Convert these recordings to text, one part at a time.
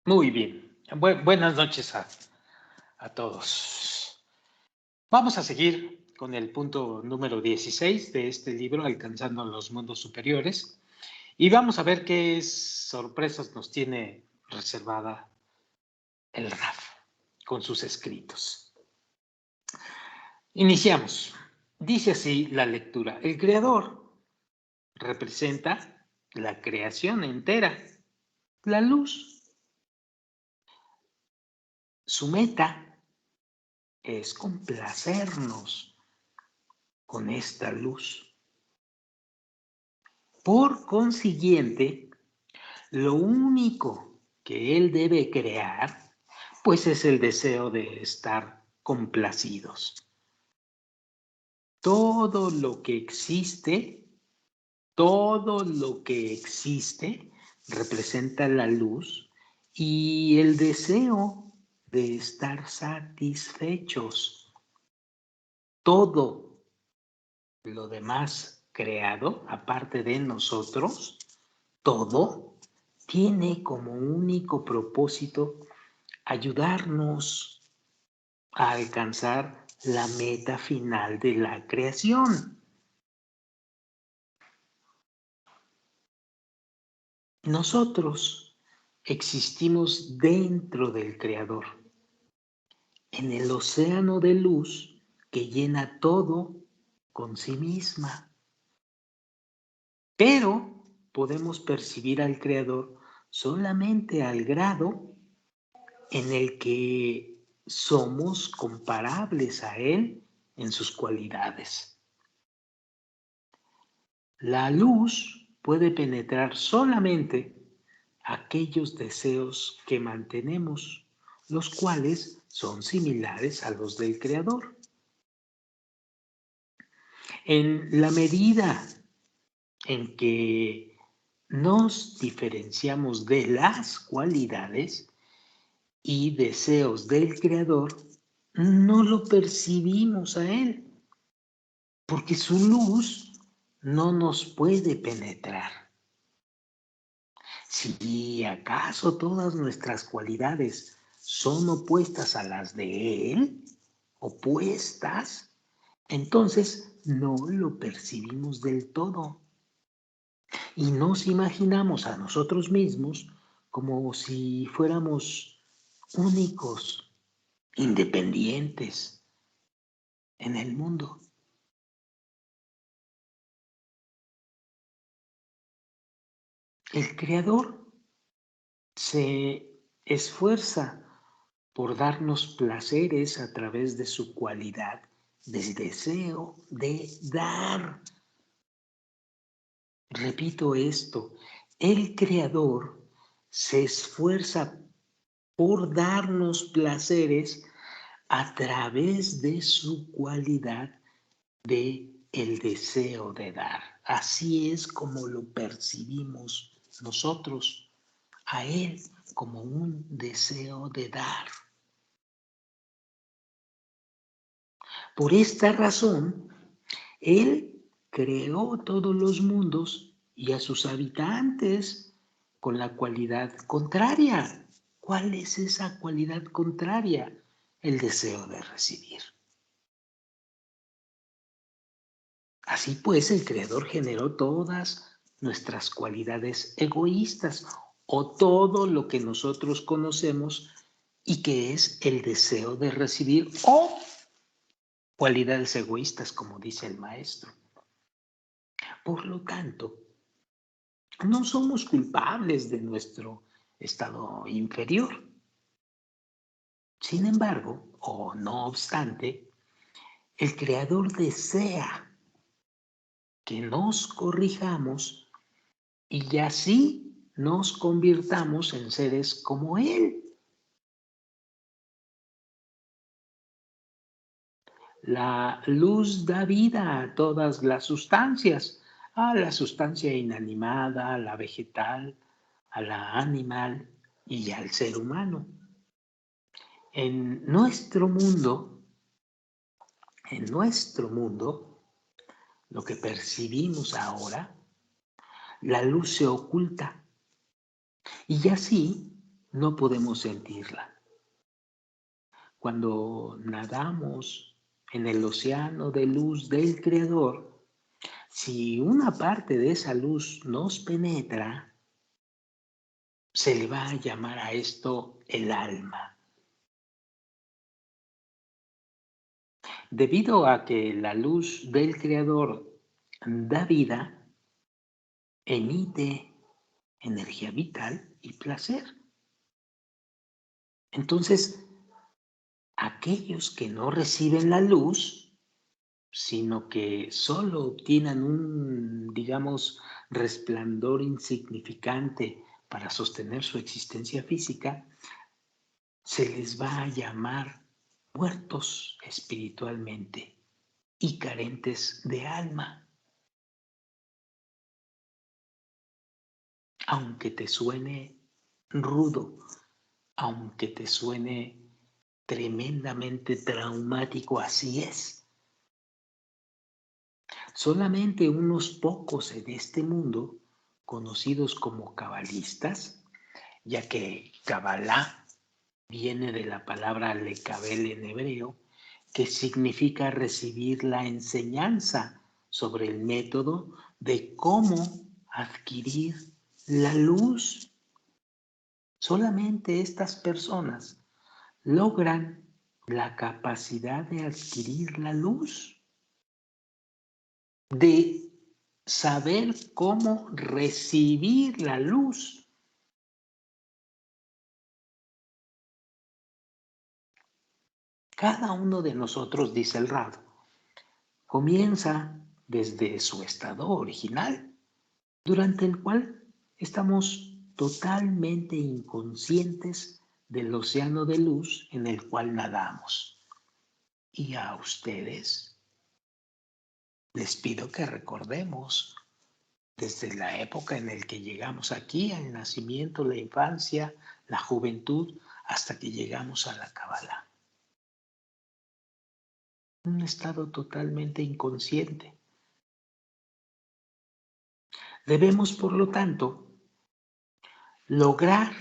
Muy bien. Buenas noches a todos. Vamos a seguir con el punto número 16 de este libro, Alcanzando los Mundos Superiores, y vamos a ver qué sorpresas nos tiene reservada el RAF con sus escritos. Iniciamos. Dice así la lectura. El creador representa la creación entera, la luz. Su meta es complacernos con esta luz. Por consiguiente, lo único que él debe crear, pues es el deseo de estar complacidos. Todo lo que existe representa la luz y el deseo de estar satisfechos. Todo lo demás creado, aparte de nosotros, todo tiene como único propósito ayudarnos a alcanzar la meta final de la creación. Nosotros existimos dentro del Creador, en el océano de luz que llena todo con sí misma. Pero podemos percibir al Creador solamente al grado en el que somos comparables a Él en sus cualidades. La luz puede penetrar solamente aquellos deseos que mantenemos, los cuales son similares a los del Creador. En la medida en que nos diferenciamos de las cualidades y deseos del Creador, no lo percibimos a Él, porque su luz no nos puede penetrar. Si acaso todas nuestras cualidades son opuestas a las de Él, opuestas, entonces no lo percibimos del todo y nos imaginamos a nosotros mismos como si fuéramos únicos, independientes en el mundo. El Creador se esfuerza por darnos placeres a través de su cualidad del deseo de dar. Repito esto, el Creador se esfuerza por darnos placeres a través de su cualidad de el deseo de dar. Así es como lo percibimos nosotros, a Él como un deseo de dar. Por esta razón, Él creó todos los mundos y a sus habitantes con la cualidad contraria. ¿Cuál es esa cualidad contraria? El deseo de recibir. Así pues, el Creador generó todas nuestras cualidades egoístas o todo lo que nosotros conocemos y que es el deseo de recibir o cualidades egoístas, como dice el maestro. Por lo tanto, no somos culpables de nuestro estado inferior. Sin embargo, o no obstante, el Creador desea que nos corrijamos y así nos convirtamos en seres como Él. La luz da vida a todas las sustancias, a la sustancia inanimada, a la vegetal, a la animal y al ser humano. En nuestro mundo, lo que percibimos ahora, la luz se oculta y así no podemos sentirla. Cuando nadamos en el océano de luz del Creador, si una parte de esa luz nos penetra, se le va a llamar a esto el alma. Debido a que la luz del Creador da vida, emite energía vital y placer. Entonces, aquellos que no reciben la luz, sino que solo obtienen un, digamos, resplandor insignificante para sostener su existencia física, se les va a llamar muertos espiritualmente y carentes de alma. Aunque te suene rudo, aunque te suene tremendamente traumático, así es. Solamente unos pocos en este mundo, conocidos como cabalistas, ya que Kabbalah viene de la palabra lekabel en hebreo, que significa recibir la enseñanza sobre el método de cómo adquirir la luz. Solamente estas personas logran la capacidad de adquirir la luz, de saber cómo recibir la luz. Cada uno de nosotros, dice el Rab, comienza desde su estado original, durante el cual estamos totalmente inconscientes del océano de luz en el cual nadamos. Y a ustedes les pido que recordemos desde la época en la que llegamos aquí, al nacimiento, la infancia, la juventud, hasta que llegamos a la Kabbalah. Un estado totalmente inconsciente. Debemos, por lo tanto, lograr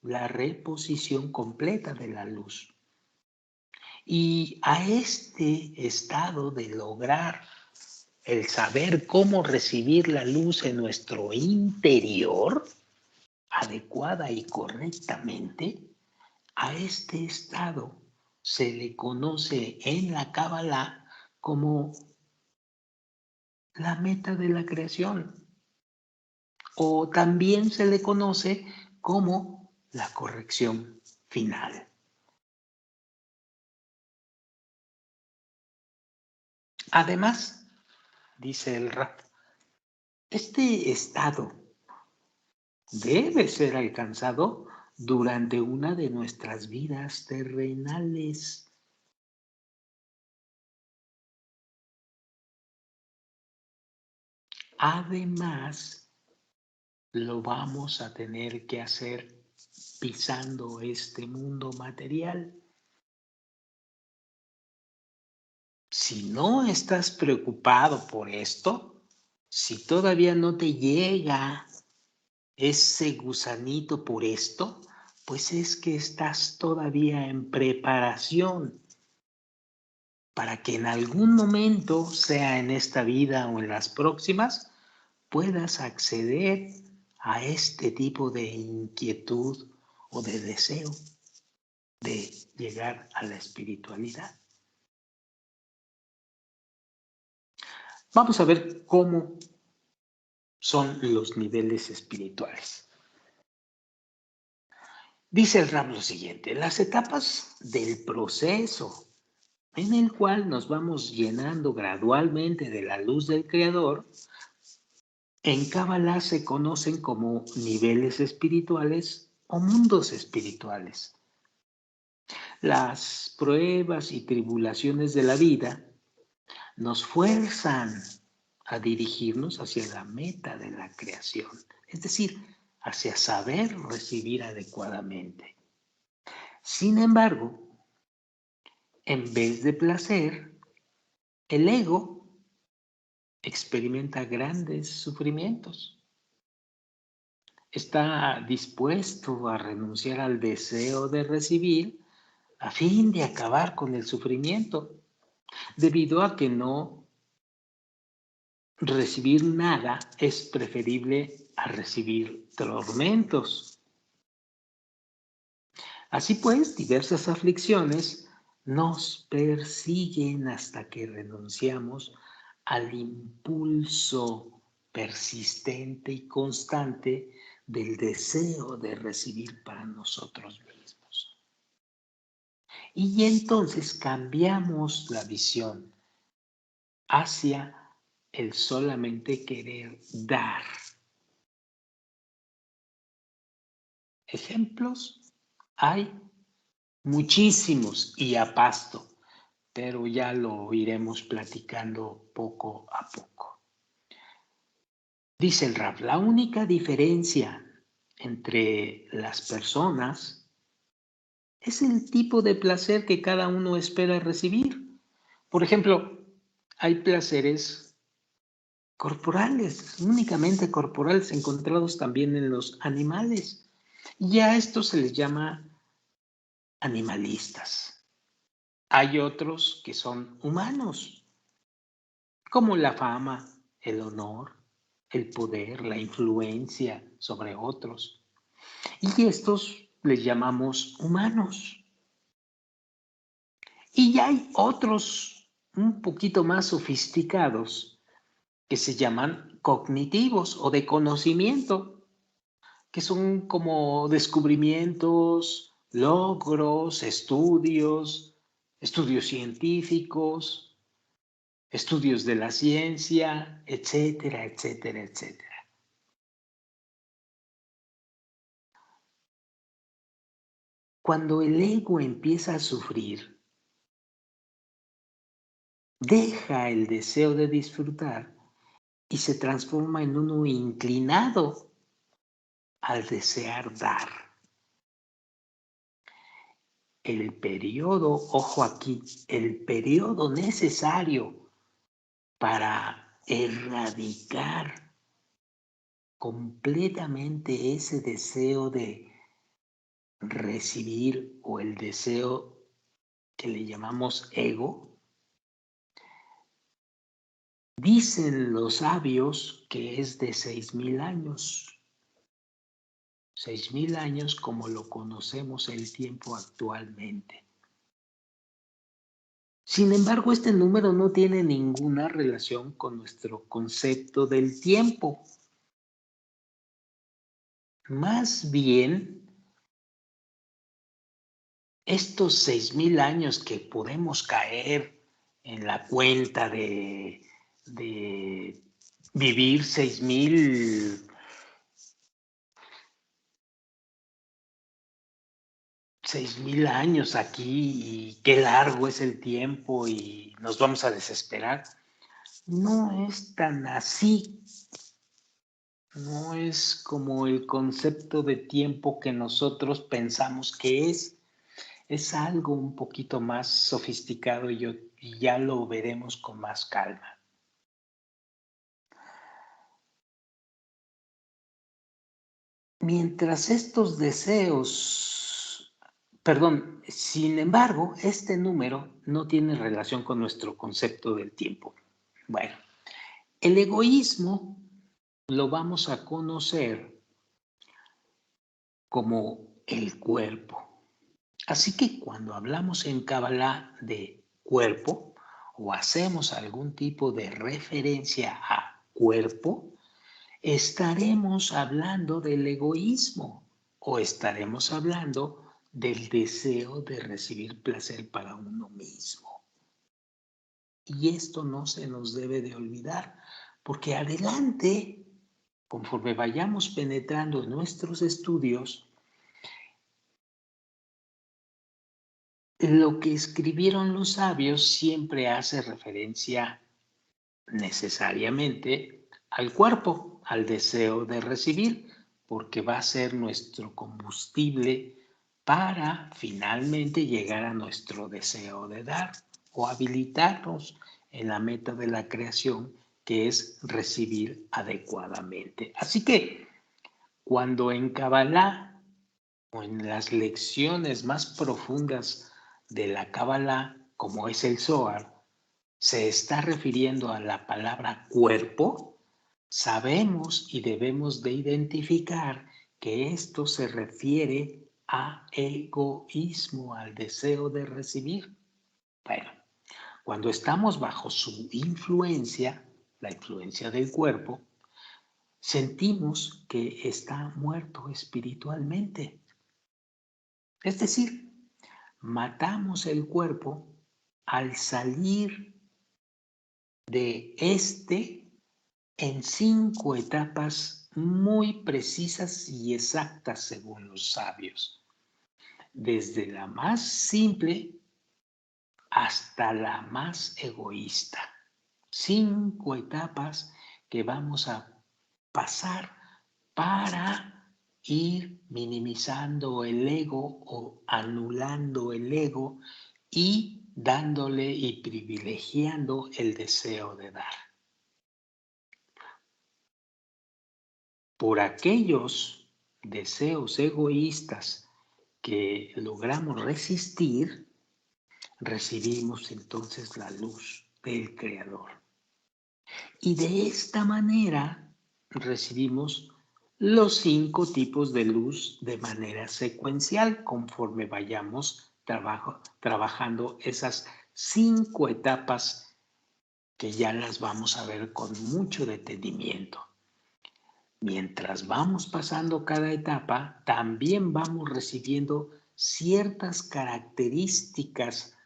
la reposición completa de la luz. Y a este estado de lograr el saber cómo recibir la luz en nuestro interior, adecuada y correctamente, a este estado se le conoce en la Kabbalah como la meta de la creación, o también se le conoce como la corrección final. Además, dice el Rab, este estado debe ser alcanzado durante una de nuestras vidas terrenales. Además, lo vamos a tener que hacer pisando este mundo material. Si no estás preocupado por esto, si todavía no te llega ese gusanito por esto, pues es que estás todavía en preparación para que en algún momento, sea en esta vida o en las próximas, puedas acceder a este tipo de inquietud o de deseo de llegar a la espiritualidad. Vamos a ver cómo son los niveles espirituales. Dice el Rab lo siguiente: las etapas del proceso en el cual nos vamos llenando gradualmente de la luz del Creador, en Kabbalah se conocen como niveles espirituales o mundos espirituales. Las pruebas y tribulaciones de la vida nos fuerzan a dirigirnos hacia la meta de la creación, es decir, hacia saber recibir adecuadamente. Sin embargo, en vez de placer, el ego experimenta grandes sufrimientos. está dispuesto a renunciar al deseo de recibir a fin de acabar con el sufrimiento, debido a que no recibir nada es preferible a recibir tormentos. Así pues, diversas aflicciones nos persiguen hasta que renunciamos al impulso persistente y constante del deseo de recibir para nosotros mismos. Y entonces cambiamos la visión hacia el solamente querer dar. Ejemplos hay muchísimos y a pasto, pero ya lo iremos platicando poco a poco. Dice el Rab, la única diferencia entre las personas es el tipo de placer que cada uno espera recibir. Por ejemplo, hay placeres corporales, únicamente corporales, encontrados también en los animales. Y a esto se les llama animalistas. Hay otros que son humanos, como la fama, el honor, el poder, la influencia sobre otros. Y estos les llamamos humanos. Y hay otros un poquito más sofisticados que se llaman cognitivos o de conocimiento, que son como descubrimientos, logros, estudios científicos, estudios de la ciencia, etcétera, etcétera, etcétera. Cuando el ego empieza a sufrir, deja el deseo de disfrutar y se transforma en uno inclinado al desear dar. El periodo, ojo aquí, el periodo necesario para erradicar completamente ese deseo de recibir o el deseo que le llamamos ego, dicen los sabios que es de 6,000 años. 6,000 años como lo conocemos el tiempo actualmente. Sin embargo, este número no tiene ninguna relación con nuestro concepto del tiempo. Más bien, estos 6,000 años que podemos caer en la cuenta de vivir 6,000 años aquí y qué largo es el tiempo y nos vamos a desesperar. No es tan así. No es como el concepto de tiempo que nosotros pensamos que es. Es algo un poquito más sofisticado y ya lo veremos con más calma. Mientras estos deseos, perdón, sin embargo, este número no tiene relación con nuestro concepto del tiempo. Bueno, el egoísmo lo vamos a conocer como el cuerpo. Así que cuando hablamos en Kabbalah de cuerpo o hacemos algún tipo de referencia a cuerpo, estaremos hablando del egoísmo o estaremos hablando del deseo de recibir placer para uno mismo. Y esto no se nos debe de olvidar, porque adelante, conforme vayamos penetrando en nuestros estudios, lo que escribieron los sabios siempre hace referencia necesariamente al cuerpo, al deseo de recibir, porque va a ser nuestro combustible para finalmente llegar a nuestro deseo de dar o habilitarnos en la meta de la creación, que es recibir adecuadamente. Así que Cuando en Kabbalah o en las lecciones más profundas de la Kabbalah, como es el Zohar, se está refiriendo a la palabra cuerpo, sabemos y debemos de identificar que esto se refiere a egoísmo, al deseo de recibir. Bueno, cuando estamos bajo su influencia, la influencia del cuerpo, sentimos que está muerto espiritualmente. Es decir, matamos el cuerpo al salir de este en 5 etapas muy precisas y exactas según los sabios, desde la más simple hasta la más egoísta. 5 etapas que vamos a pasar para ir minimizando el ego o anulando el ego y dándole y privilegiando el deseo de dar. Por aquellos deseos egoístas que logramos resistir, recibimos entonces la luz del Creador. Y de esta manera recibimos los 5 tipos de luz de manera secuencial conforme vayamos trabajando esas 5 etapas que ya las vamos a ver con mucho detenimiento. Mientras vamos pasando cada etapa, también vamos recibiendo ciertas características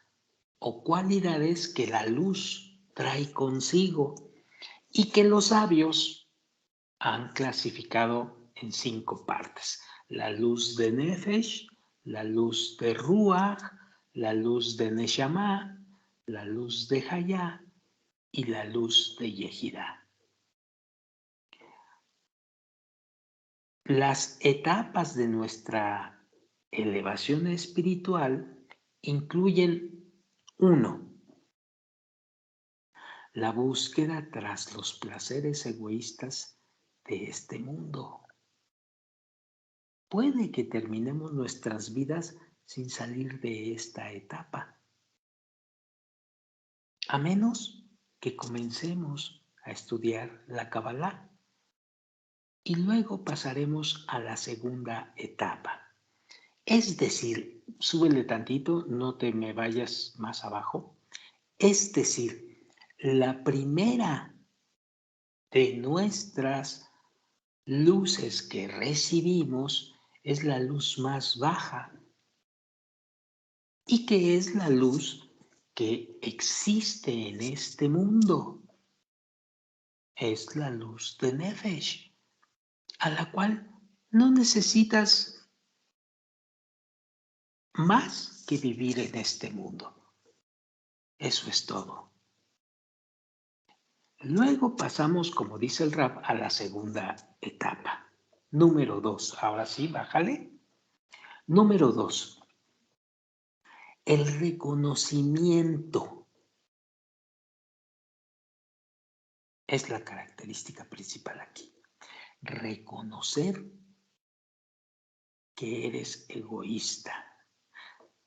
o cualidades que la luz trae consigo y que los sabios han clasificado en 5 partes. La luz de Nefesh, la luz de Ruach, la luz de Neshama, la luz de Hayá y la luz de Yehidá. Las etapas de nuestra elevación espiritual incluyen 1. La búsqueda tras los placeres egoístas de este mundo. Puede que terminemos nuestras vidas sin salir de esta etapa, a menos que comencemos a estudiar la Kabbalah y luego pasaremos a la segunda etapa. Es decir, súbele tantito, no te me vayas más abajo. Es decir, la primera de nuestras luces que recibimos es la luz más baja y que es la luz que existe en este mundo. Es la luz de Nefesh, a la cual no necesitas más que vivir en este mundo. Eso es todo. Luego pasamos, como dice el rap, a la segunda etapa. Número 2. Ahora sí, bájale. Número 2. El reconocimiento es la característica principal aquí. Reconocer que eres egoísta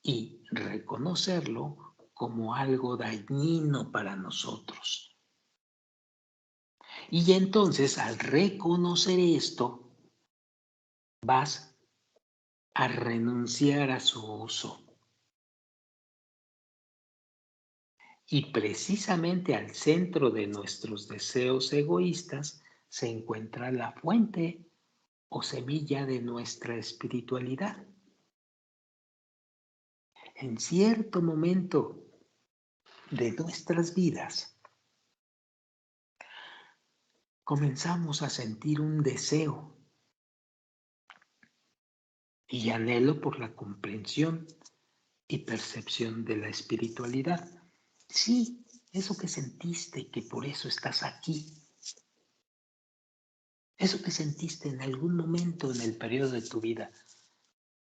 y reconocerlo como algo dañino para nosotros. Y entonces, al reconocer esto, vas a renunciar a su uso. Y precisamente al centro de nuestros deseos egoístas se encuentra la fuente o semilla de nuestra espiritualidad. En cierto momento de nuestras vidas, comenzamos a sentir un deseo y anhelo por la comprensión y percepción de la espiritualidad. Sí, eso que sentiste, que por eso estás aquí. Eso que sentiste en algún momento en el periodo de tu vida.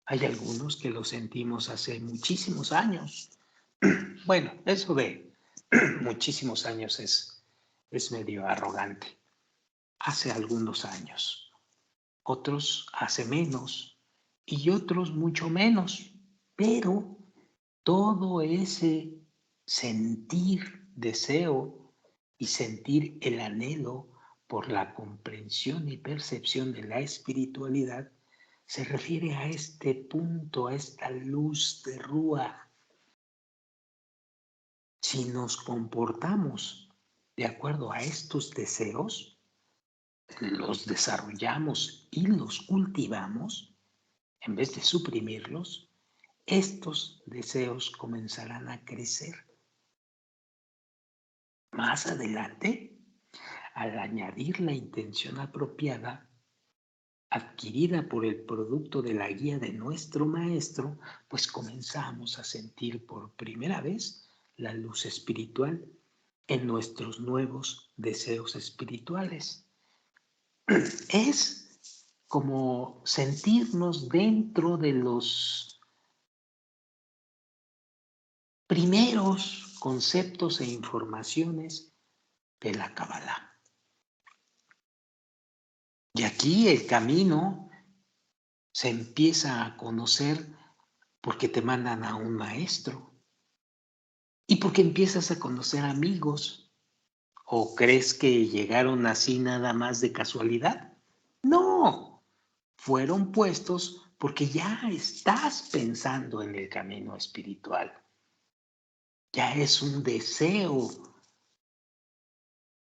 Hay algunos que lo sentimos hace muchísimos años. Bueno, eso de muchísimos años es medio arrogante. Hace algunos años. otros hace menos y otros mucho menos, pero todo ese sentir deseo y sentir el anhelo por la comprensión y percepción de la espiritualidad se refiere a este punto, a esta luz de Rúa. Si nos comportamos de acuerdo a estos deseos, los desarrollamos y los cultivamos, en vez de suprimirlos, estos deseos comenzarán a crecer. Más adelante, al añadir la intención apropiada, adquirida por el producto de la guía de nuestro maestro, pues comenzamos a sentir por primera vez la luz espiritual en nuestros nuevos deseos espirituales. Es como sentirnos dentro de los primeros conceptos e informaciones de la Kabbalah. Y aquí el camino se empieza a conocer porque te mandan a un maestro y porque empiezas a conocer amigos. ¿O crees que llegaron así nada más de casualidad? No, fueron puestos porque ya estás pensando en el camino espiritual. Ya es un deseo.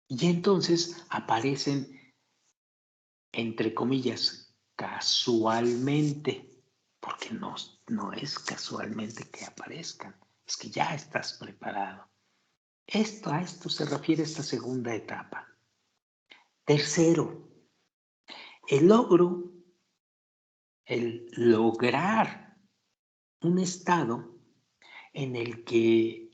Y entonces aparecen, entre comillas, casualmente, porque no es casualmente que aparezcan, es que ya estás preparado. A esto se refiere esta segunda etapa. Tercero, el lograr un estado en el que,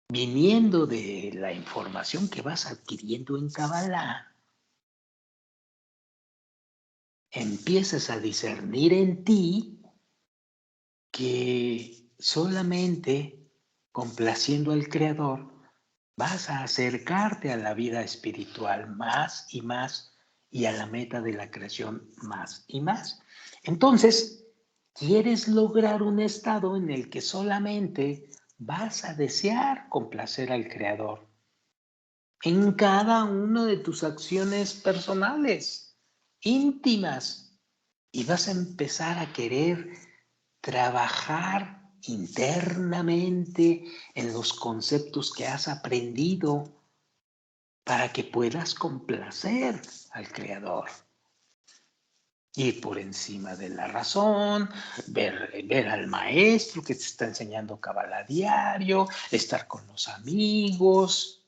viniendo de la información que vas adquiriendo en Kabbalah, empiezas a discernir en ti que solamente complaciendo al Creador vas a acercarte a la vida espiritual más y a la meta de la creación más y más. Entonces, quieres lograr un estado en el que solamente vas a desear complacer al Creador en cada una de tus acciones personales, íntimas, y vas a empezar a querer trabajar internamente en los conceptos que has aprendido para que puedas complacer al Creador. Ir por encima de la razón, ver al maestro que te está enseñando Kabbalah diario, estar con los amigos,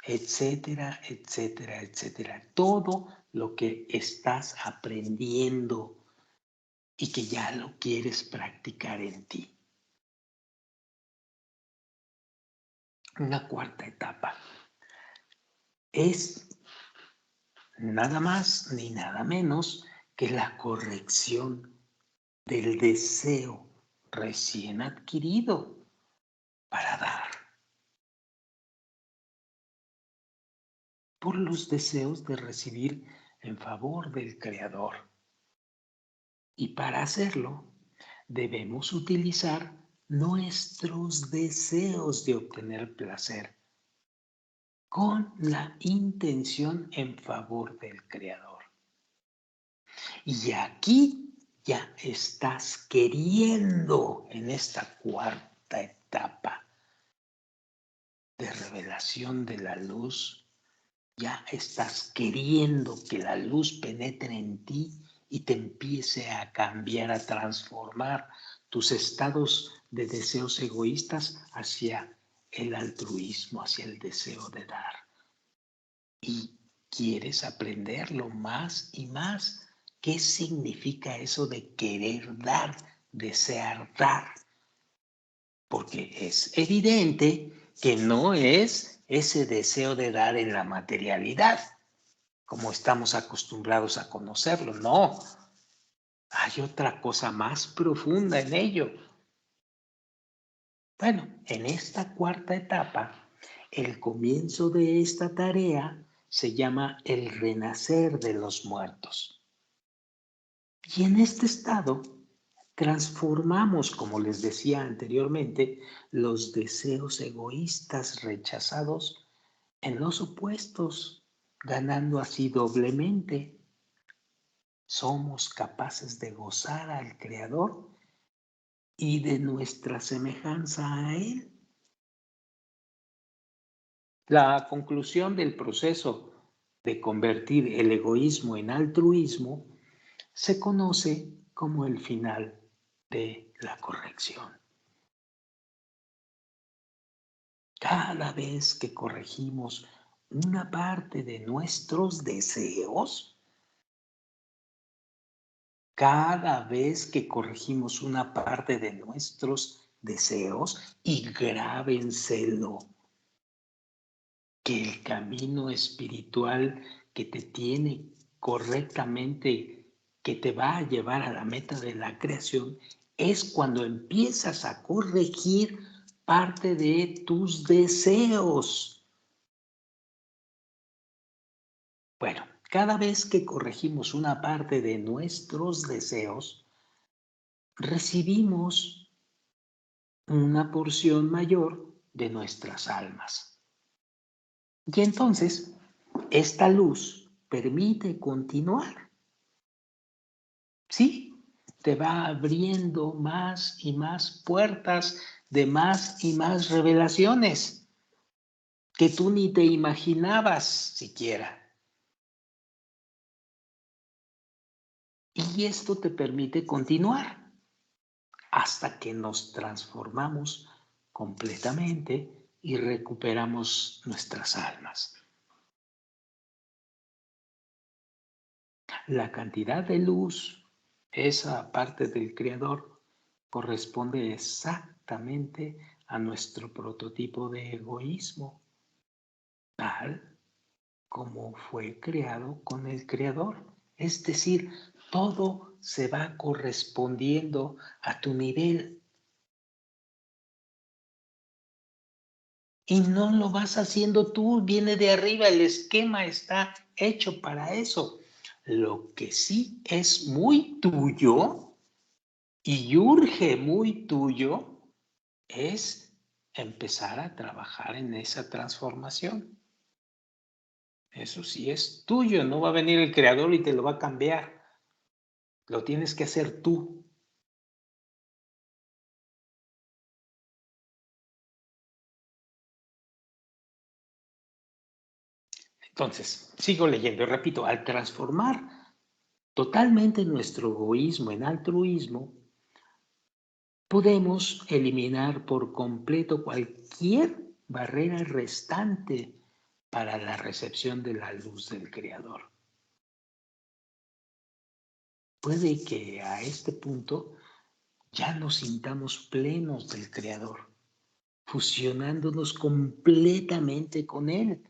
etcétera, etcétera, etcétera. Todo lo que estás aprendiendo y que ya lo quieres practicar en ti. Una cuarta etapa es nada más ni nada menos que la corrección del deseo recién adquirido para dar por los deseos de recibir en favor del Creador. Y para hacerlo, debemos utilizar nuestros deseos de obtener placer con la intención en favor del Creador. Y aquí ya estás queriendo en esta cuarta etapa de revelación de la luz, ya estás queriendo que la luz penetre en ti y te empiece a cambiar, a transformar tus estados de deseos egoístas hacia el altruismo, hacia el deseo de dar. Y quieres aprenderlo más y más. ¿Qué significa eso de querer dar, desear dar? Porque es evidente que no es ese deseo de dar en la materialidad, como estamos acostumbrados a conocerlo. No, hay otra cosa más profunda en ello. Bueno, en esta cuarta etapa, el comienzo de esta tarea se llama el renacer de los muertos. Y en este estado transformamos, como les decía anteriormente, los deseos egoístas rechazados en los opuestos, ganando así doblemente. Somos capaces de gozar al Creador y de nuestra semejanza a Él. La conclusión del proceso de convertir el egoísmo en altruismo se conoce como el final de la corrección. Cada vez que corregimos una parte de nuestros deseos, cada vez que corregimos una parte de nuestros deseos, y grábenselo, que el camino espiritual que te tiene correctamente, que te va a llevar a la meta de la creación, es cuando empiezas a corregir parte de tus deseos. Bueno, cada vez que corregimos una parte de nuestros deseos, recibimos una porción mayor de nuestras almas. Y entonces, esta luz permite continuar. Sí, te va abriendo más y más puertas de más y más revelaciones que tú ni te imaginabas siquiera. Y esto te permite continuar hasta que nos transformamos completamente y recuperamos nuestras almas. La cantidad de luz, esa parte del Creador, corresponde exactamente a nuestro prototipo de egoísmo, tal como fue creado con el Creador. Es decir, todo se va correspondiendo a tu nivel. Y no lo vas haciendo tú, viene de arriba, el esquema está hecho para eso. Lo que sí es muy tuyo y urge muy tuyo es empezar a trabajar en esa transformación. Eso sí es tuyo, no va a venir el creador y te lo va a cambiar. Lo tienes que hacer tú. Entonces, sigo leyendo y repito, al transformar totalmente nuestro egoísmo en altruismo, podemos eliminar por completo cualquier barrera restante para la recepción de la luz del Creador. Puede que a este punto ya nos sintamos plenos del Creador, fusionándonos completamente con Él,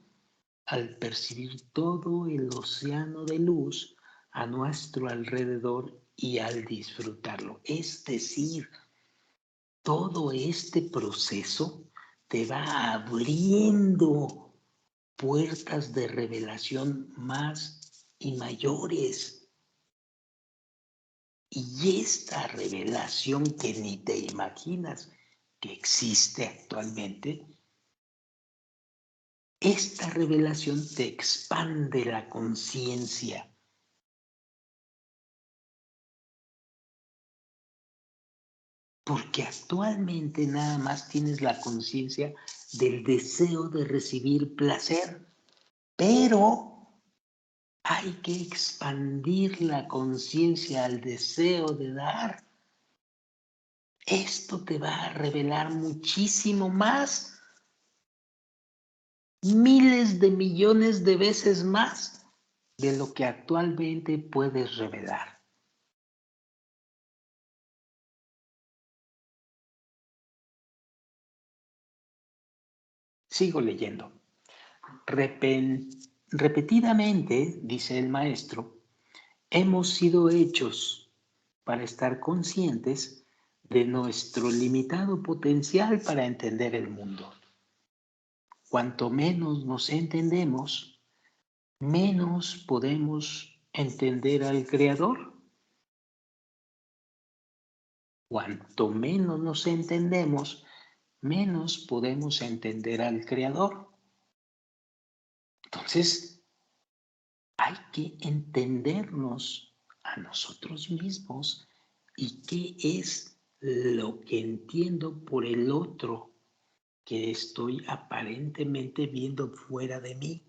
al percibir todo el océano de luz a nuestro alrededor y al disfrutarlo. Es decir, todo este proceso te va abriendo puertas de revelación más y mayores. Y esta revelación que ni te imaginas que existe actualmente, esta revelación te expande la conciencia. Porque actualmente nada más tienes la conciencia del deseo de recibir placer, pero hay que expandir la conciencia al deseo de dar. Esto te va a revelar muchísimo más, miles de millones de veces más de lo que actualmente puedes revelar. Sigo leyendo. Repetidamente, dice el maestro, hemos sido hechos para estar conscientes de nuestro limitado potencial para entender el mundo. Cuanto menos nos entendemos, menos podemos entender al Creador. Cuanto menos nos entendemos, menos podemos entender al Creador. Entonces, hay que entendernos a nosotros mismos y qué es lo que entiendo por el otro que estoy aparentemente viendo fuera de mí.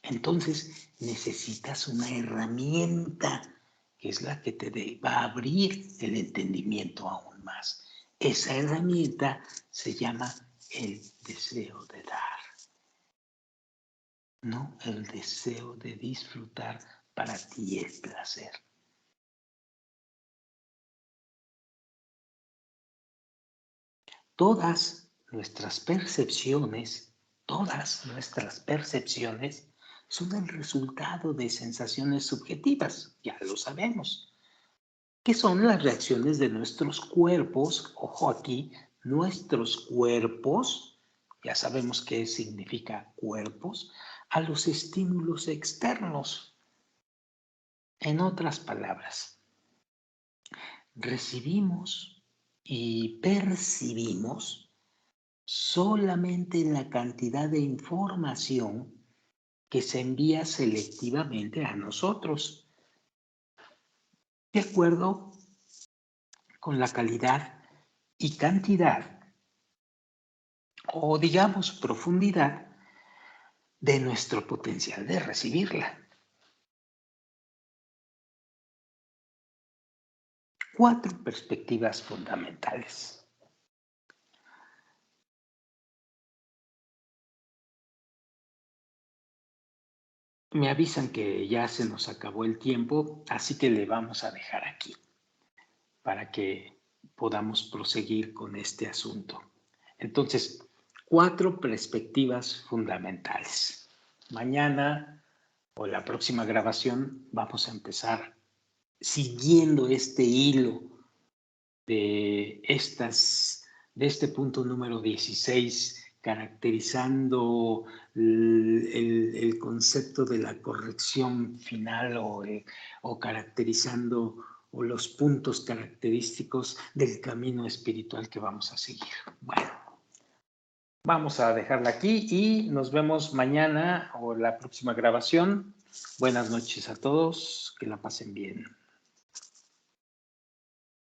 Entonces necesitas una herramienta que es la que te va a abrir el entendimiento aún más. Esa herramienta se llama el deseo de dar, no el deseo de disfrutar para ti el placer. Todas nuestras percepciones son el resultado de sensaciones subjetivas, ya lo sabemos, que son las reacciones de nuestros cuerpos, ojo aquí, nuestros cuerpos, ya sabemos qué significa cuerpos, a los estímulos externos. En otras palabras, recibimos y percibimos solamente la cantidad de información que se envía selectivamente a nosotros, de acuerdo con la calidad y cantidad, o digamos profundidad, de nuestro potencial de recibirla. 4 perspectivas fundamentales. Me avisan que ya se nos acabó el tiempo, así que le vamos a dejar aquí para que podamos proseguir con este asunto. Entonces, 4 perspectivas fundamentales. Mañana o la próxima grabación vamos a empezar siguiendo este hilo de este punto número 16, caracterizando el concepto de la corrección final o caracterizando o los puntos característicos del camino espiritual que vamos a seguir. Bueno, vamos a dejarla aquí y nos vemos mañana o la próxima grabación. Buenas noches a todos, que la pasen bien.